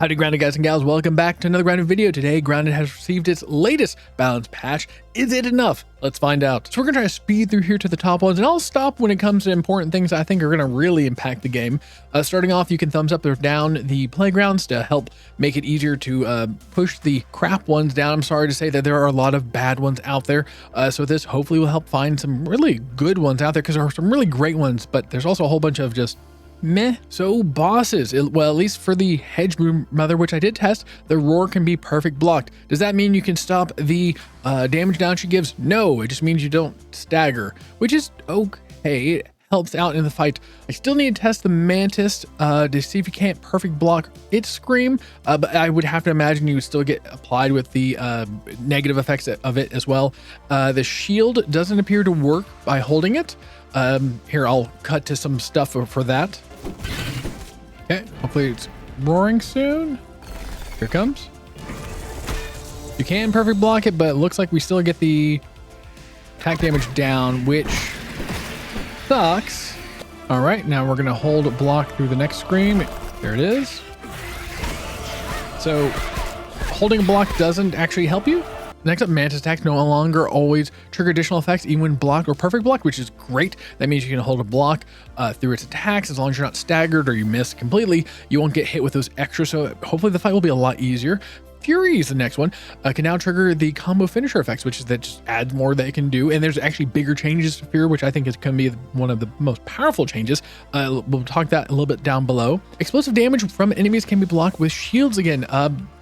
Howdy Grounded guys and gals, welcome back to another Grounded video. Today, Grounded has received its latest balance patch. Is it enough? Let's find out. So we're gonna try to speed through here to the top ones, and I'll stop when it comes to important things I think are gonna really impact the game. Starting off, you can thumbs up or down the playgrounds to help make it easier to push the crap ones down. I'm sorry to say that there are a lot of bad ones out there. So this hopefully will help find some really good ones out there, because there are some really great ones, but there's also a whole bunch of just meh. So bosses, well, at least for the hedge broom mother, which I did test, the roar can be perfect blocked. Does that mean you can stop the damage down she gives? No, it just means you don't stagger, which is okay. It helps out in the fight. I still need to test the mantis to see if you can't perfect block its scream, but I would have to imagine you would still get applied with the negative effects of it as well. The shield doesn't appear to work by holding it. Here, I'll cut to some stuff for that. Okay, hopefully it's roaring soon. Here it comes. You can perfect block it, but it looks like we still get the attack damage down, which sucks. All right, now we're gonna hold block through the next scream. There it is. So holding a block doesn't actually help you. Next up, mantis attacks no longer always trigger additional effects even when blocked or perfect blocked, which is great. That means you can hold a block through its attacks. As long as you're not staggered or you miss completely, you won't get hit with those extras. So hopefully the fight will be a lot easier. Fury is the next one. Can now trigger the combo finisher effects, which is that just adds more that it can do. And there's actually bigger changes to Fury, which I think is going to be one of the most powerful changes. We'll talk that a little bit down below. Explosive damage from enemies can be blocked with shields again.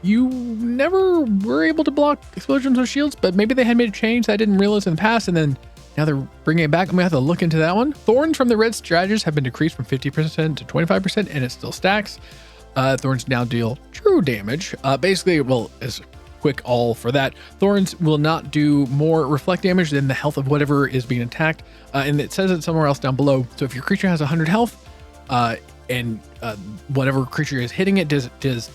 You never were able to block explosions with shields, but maybe they had made a change that I didn't realize in the past, and then now they're bringing it back. I'm gonna have to look into that one. Thorns from the red strategists have been decreased from 50% to 25%, and it still stacks. Thorns now deal true damage. Basically, well, as quick all for that, Thorns will not do more reflect damage than the health of whatever is being attacked. And it says it somewhere else down below. So if your creature has 100 health, and whatever creature is hitting it does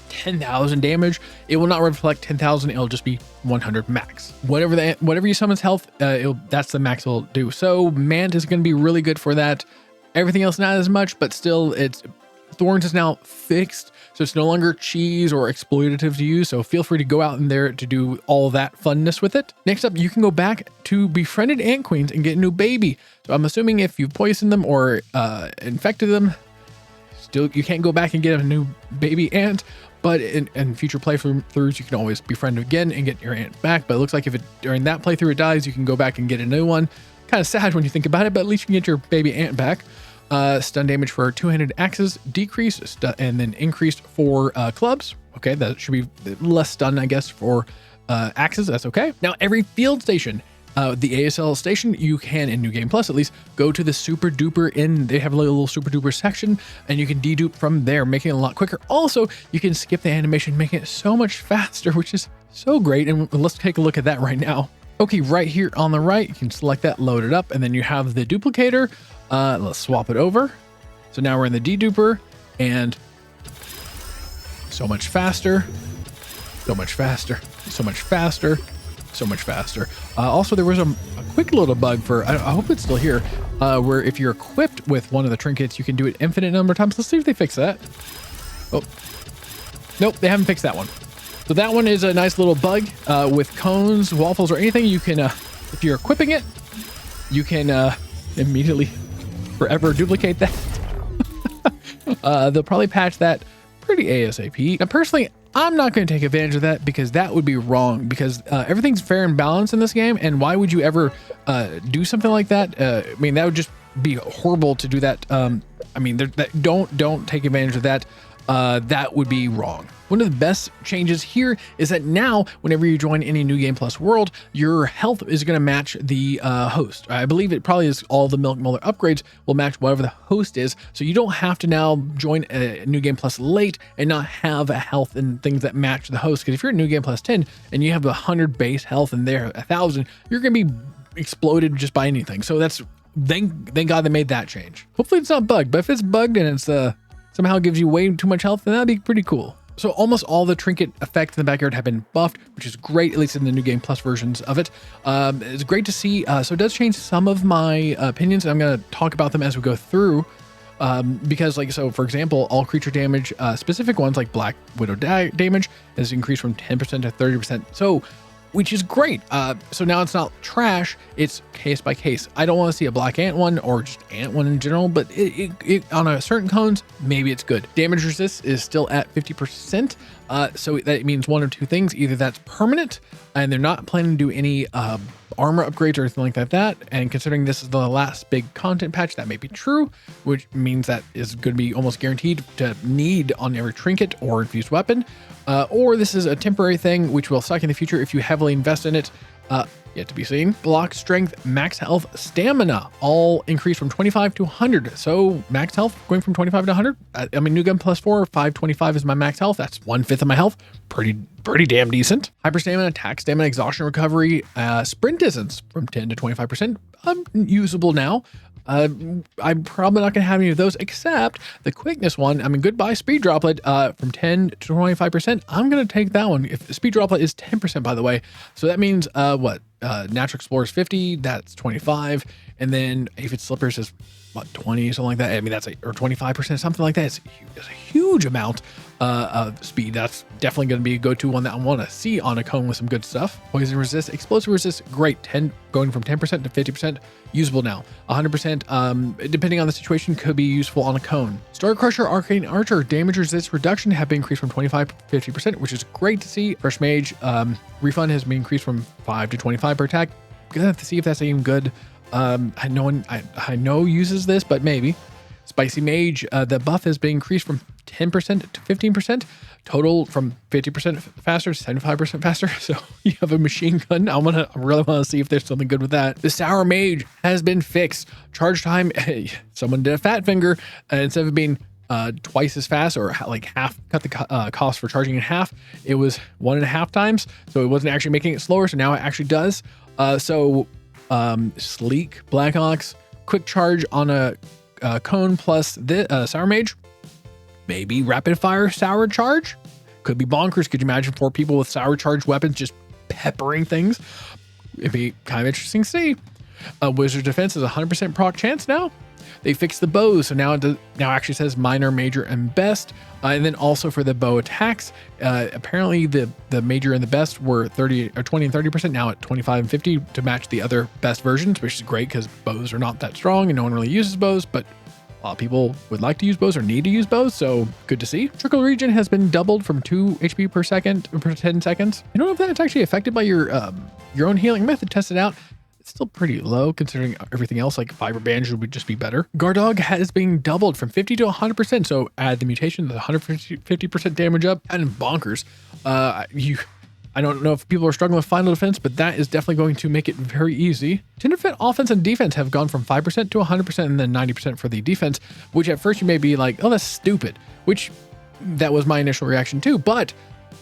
10,000 damage, it will not reflect 10,000. It'll just be 100 max. Whatever you summon's health, that's the max it'll do. So Mantis is going to be really good for that. Everything else not as much, but still, Thorns is now fixed, so it's no longer cheese or exploitative to use. So feel free to go out in there to do all that funness with it. Next up, you can go back to befriended ant queens and get a new baby. So I'm assuming if you poisoned them or infected them, still you can't go back and get a new baby ant. But in future playthroughs, you can always befriend again and get your ant back. But it looks like if during that playthrough it dies, you can go back and get a new one. Kind of sad when you think about it, but at least you can get your baby ant back. Stun damage for two-handed axes decreased, and then increased for clubs. Okay, that should be less stun, I guess, for axes. That's okay. Now, every field station, the ASL station, you can, in New Game Plus at least, go to the super duper they have a little super duper section, and you can dedupe from there, making it a lot quicker. Also, you can skip the animation, making it so much faster, which is so great. And let's take a look at that right now. Okay, right here on the right, you can select that, load it up, and then you have the duplicator. Let's swap it over. So now we're in the deduper, and so much faster, so much faster, so much faster, so much faster. Also, there was a quick little bug for, I hope it's still here, where if you're equipped with one of the trinkets, you can do it infinite number of times. Let's see if they fix that. Oh, nope, they haven't fixed that one. So that one is a nice little bug with cones, waffles, or anything. You can, if you're equipping it, you can immediately forever duplicate that. They'll probably patch that pretty ASAP. Now, personally, I'm not going to take advantage of that, because that would be wrong, because everything's fair and balanced in this game. And why would you ever do something like that? I mean, that would just be horrible to do that. I mean, don't take advantage of that. That would be wrong. One of the best changes here is that now, whenever you join any New Game Plus world, your health is going to match the host. I believe it probably is all the Milk Muller upgrades will match whatever the host is. So you don't have to now join a New Game Plus late and not have a health and things that match the host. Because if you're at New Game Plus 10 and you have 100 base health and they're 1,000, you're going to be exploded just by anything. So that's, thank God they made that change. Hopefully it's not bugged, but if it's bugged and it's somehow gives you way too much health, then that'd be pretty cool. So almost all the trinket effects in the backyard have been buffed, which is great, at least in the New Game Plus versions of it. It's great to see. So it does change some of my opinions, and I'm going to talk about them as we go through. because like, so for example, all creature damage, specific ones like Black Widow damage has increased from 10% to 30%. So, which is great. So now it's not trash, it's case by case. I don't want to see a black ant one or just ant one in general, but it on a certain cones, maybe it's good. Damage resist is still at 50%. So that means one of two things. Either that's permanent and they're not planning to do any armor upgrades or anything like that. And considering this is the last big content patch, that may be true, which means that is going to be almost guaranteed to need on every trinket or infused weapon. Or this is a temporary thing, which will suck in the future if you heavily invest in it. Yet to be seen. Block, strength, max health, stamina, all increased from 25 to 100. So max health going from 25 to 100. I mean, new gun plus 4, 525 is my max health. That's 1/5 of my health. Pretty damn decent. Hyper stamina, attack stamina, exhaustion recovery, sprint distance from 10 to 25%. Usable now. I'm probably not going to have any of those except the quickness one. I mean, goodbye speed droplet from 10 to 25%. I'm going to take that one. If the speed droplet is 10%, by the way. So that means what? Natural Explorer's 50, that's 25. And then if it's slippers is what, 20, something like that. I mean, that's or 25%, something like that. It's a huge amount of speed. That's definitely going to be a go-to one that I want to see on a cone with some good stuff. Poison resist, explosive resist, great. 10 going from 10% to 50%, usable now. 100%, depending on the situation, could be useful on a cone. Star Crusher, Arcane Archer, damage resist reduction have been increased from 25 to 50%, which is great to see. Fresh Mage, refund has been increased from 5 to 25 per attack. Gonna have to see if that's even good. I know uses this, but maybe. Spicy Mage, the buff has been increased from 10% to 15%, total from 50% faster to 75% faster. So you have a machine gun. I really want to see if there's something good with that. The Sour Mage has been fixed. Charge time, someone did a fat finger, instead of being twice as fast or like half, cut the cost for charging in half, it was 1.5 times. So it wasn't actually making it slower. So now it actually does. Sleek Black Ox, quick charge on a cone plus the Sour Mage. Maybe rapid fire sour charge. Could be bonkers. Could you imagine 4 people with sour charged weapons just peppering things? It'd be kind of interesting to see. Wizard Defense is 100% proc chance now. They fixed the bows, so now it actually says minor, major, and best. And then also for the bow attacks, apparently the major and the best were 20 and 30%, now at 25 and 50 to match the other best versions, which is great because bows are not that strong and no one really uses bows, but a lot of people would like to use bows or need to use bows, so good to see. Trickle Region has been doubled from 2 HP per second per 10 seconds. I don't know if that's actually affected by your own healing method. Test it out. It's still pretty low considering everything else, like Fiber Bandage would just be better. Guard Dog has been doubled from 50 to 100%, so add the mutation, the 150% damage up, and bonkers. I don't know if people are struggling with Final Defense, but that is definitely going to make it very easy. Tenderfoot offense and defense have gone from 5% to 100% and then 90% for the defense, which at first you may be like, oh, that's stupid, which that was my initial reaction too, but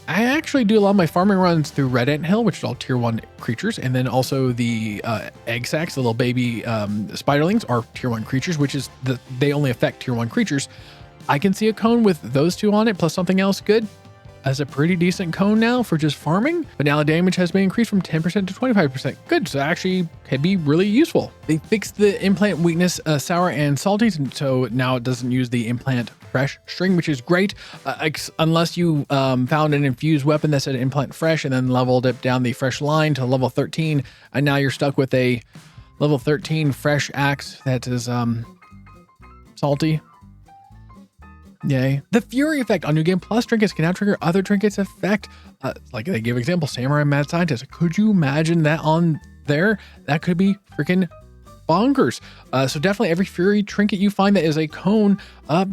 I actually do a lot of my farming runs through Red Ant Hill, which is all tier 1 creatures, and then also the egg sacs, the little baby spiderlings are tier 1 creatures, which is they only affect tier 1 creatures. I can see a cone with those 2 on it plus something else good as a pretty decent cone now for just farming, but now the damage has been increased from 10% to 25%. Good, so actually can be really useful. They fixed the implant weakness, sour and salty, so now it doesn't use the implant fresh string, which is great, unless you found an infused weapon that said implant fresh and then leveled it down the fresh line to level 13, and now you're stuck with a level 13 fresh axe that is salty. Yay. The Fury effect on New Game Plus trinkets can now trigger other trinkets effect. Like they give example, Samurai Mad Scientist. Could you imagine that on there? That could be freaking bonkers. So definitely every Fury trinket you find that is a cone,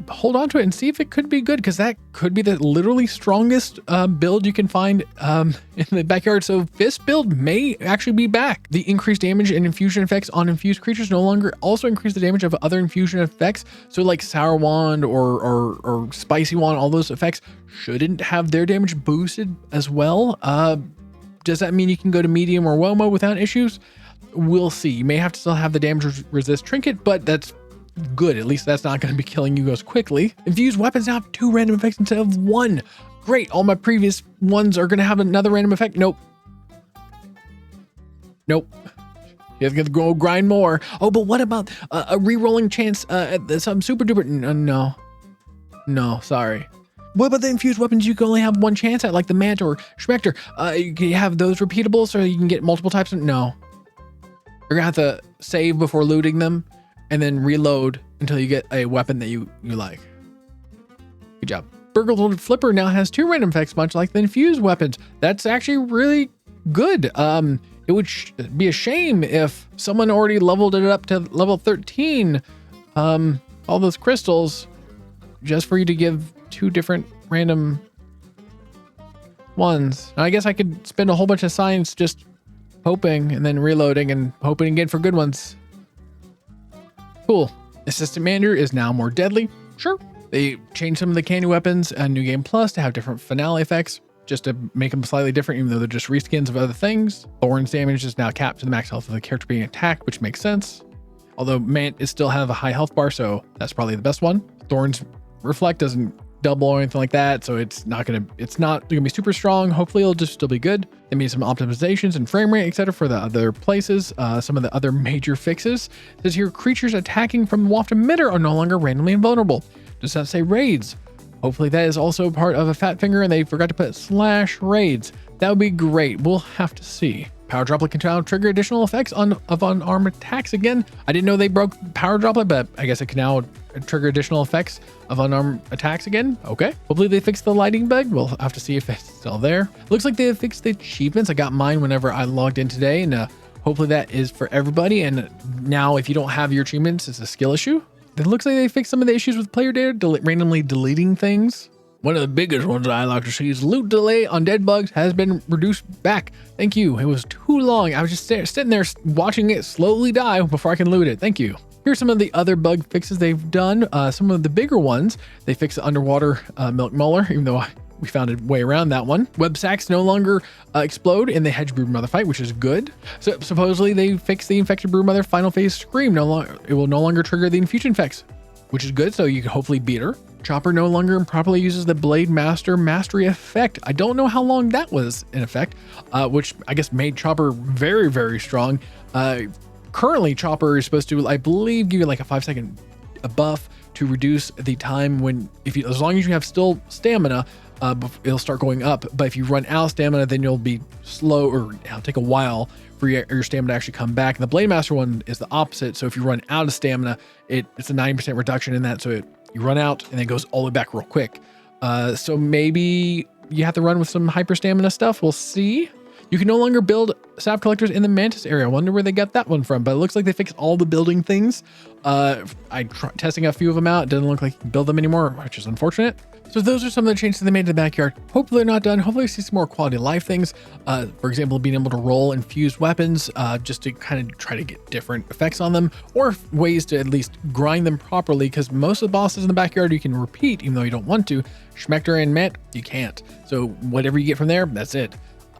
hold on to it and see if it could be good, because that could be the literally strongest build you can find in the backyard. So this build may actually be back. The increased damage and infusion effects on infused creatures no longer also increase the damage of other infusion effects. So like Sour Wand or Spicy Wand, all those effects shouldn't have their damage boosted as well. Does that mean you can go to medium or Womo without issues? We'll see. You may have to still have the damage resist trinket, but that's good. At least that's not going to be killing you as quickly. Infused weapons now have 2 random effects instead of 1. Great. All my previous ones are going to have another random effect. Nope. You have to go grind more. Oh, but what about a re-rolling chance at some super duper? No, sorry. What about the infused weapons you can only have one chance at, like the Mant or Schmecter? You can have those repeatable so you can get multiple types of, no. You're gonna have to save before looting them and then reload until you get a weapon that you like. Good job. Burgled Flipper now has 2 random effects, much like the infused weapons. That's actually really good. It would be a shame if someone already leveled it up to level 13, all those crystals, just for you to give 2 different random ones. Now, I guess I could spend a whole bunch of science just hoping and then reloading and hoping again for good ones. Cool. Assistant Commander is now more deadly. Sure. They changed some of the candy weapons and New Game Plus to have different finale effects, just to make them slightly different, even though they're just reskins of other things. Thorns damage is now capped to the max health of the character being attacked, which makes sense. Although Mant is still have a high health bar, so that's probably the best one. Thorns Reflect doesn't double or anything like that, so it's not gonna be super strong. Hopefully it'll just still be good. They made some optimizations and frame rate, etc. for the other places. Some of the other major fixes. It says here, creatures attacking from the waft emitter are no longer randomly invulnerable. Does that say raids? Hopefully that is also part of a fat finger and they forgot to put /raids. That would be great. We'll have to see. Power Droplet can now trigger additional effects of unarmed attacks again. I didn't know they broke Power Droplet, but I guess it can now trigger additional effects of unarmed attacks again. Okay. Hopefully they fixed the lighting bug. We'll have to see if it's still there. Looks like they fixed the achievements. I got mine whenever I logged in today, and hopefully that is for everybody. And now if you don't have your achievements, it's a skill issue. It looks like they fixed some of the issues with player data, randomly deleting things. One of the biggest ones that I like to see is loot delay on dead bugs has been reduced back. Thank you. It was too long. I was just sitting there watching it slowly die before I can loot it. Thank you. Here's some of the other bug fixes they've done. Some of the bigger ones, they fixed the underwater milk muller, even though we found a way around that one. Web sacks no longer explode in the hedge broodmother fight, which is good. So supposedly they fixed the infected broodmother final phase scream. It will no longer trigger the infusion effects, which is good. So you can hopefully beat her. Chopper no longer improperly uses the Blade Master Mastery effect. I don't know how long that was in effect, which I guess made Chopper very, very strong. Currently, Chopper is supposed to, I believe, give you like a 5-second buff to reduce the time when, as long as you have still stamina, it'll start going up. But if you run out of stamina, then you'll be slow, or it'll take a while for your stamina to actually come back. And the Blade Master one is the opposite. So if you run out of stamina, it's a 90% reduction in that. So you run out and then it goes all the way back real quick. So maybe you have to run with some hyper stamina stuff. We'll see. You can no longer build sap collectors in the Mantis area. I wonder where they got that one from, but it looks like they fixed all the building things. Testing a few of them out. It doesn't look like you can build them anymore, which is unfortunate. So those are some of the changes they made to the backyard. Hopefully they're not done. Hopefully we see some more quality of life things. For example, being able to roll infused weapons, just to kind of try to get different effects on them, or ways to at least grind them properly, because most of the bosses in the backyard you can repeat, even though you don't want to. Schmecter and Mant, you can't. So whatever you get from there, that's it.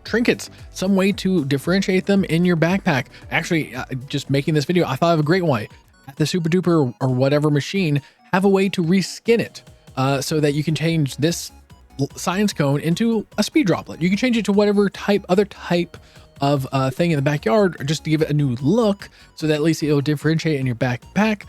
Trinkets, some way to differentiate them in your backpack. Actually, just making this video, I thought of a great way. At the super duper or whatever machine, have a way to reskin it. So that you can change this science cone into a speed droplet. You can change it to whatever other type of thing in the backyard, or just to give it a new look, so that at least it'll differentiate in your backpack,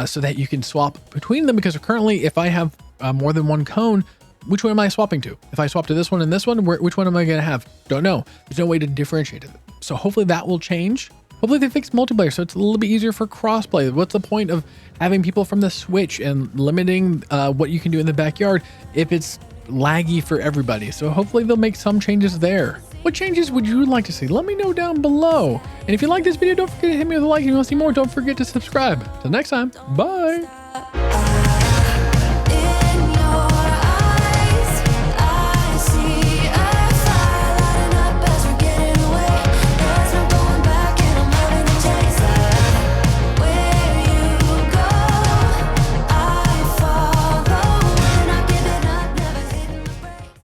so that you can swap between them. Because currently, if I have more than one cone, which one am I swapping to? If I swap to this one and this one, which one am I going to have? Don't know. There's no way to differentiate it. So hopefully that will change. Hopefully they fix multiplayer so it's a little bit easier for crossplay. What's the point of having people from the Switch and limiting what you can do in the backyard if it's laggy for everybody? So hopefully they'll make some changes there. What changes would you like to see? Let me know down below. And if you like this video, don't forget to hit me with a like. If you want to see more, don't forget to subscribe. Till next time, bye.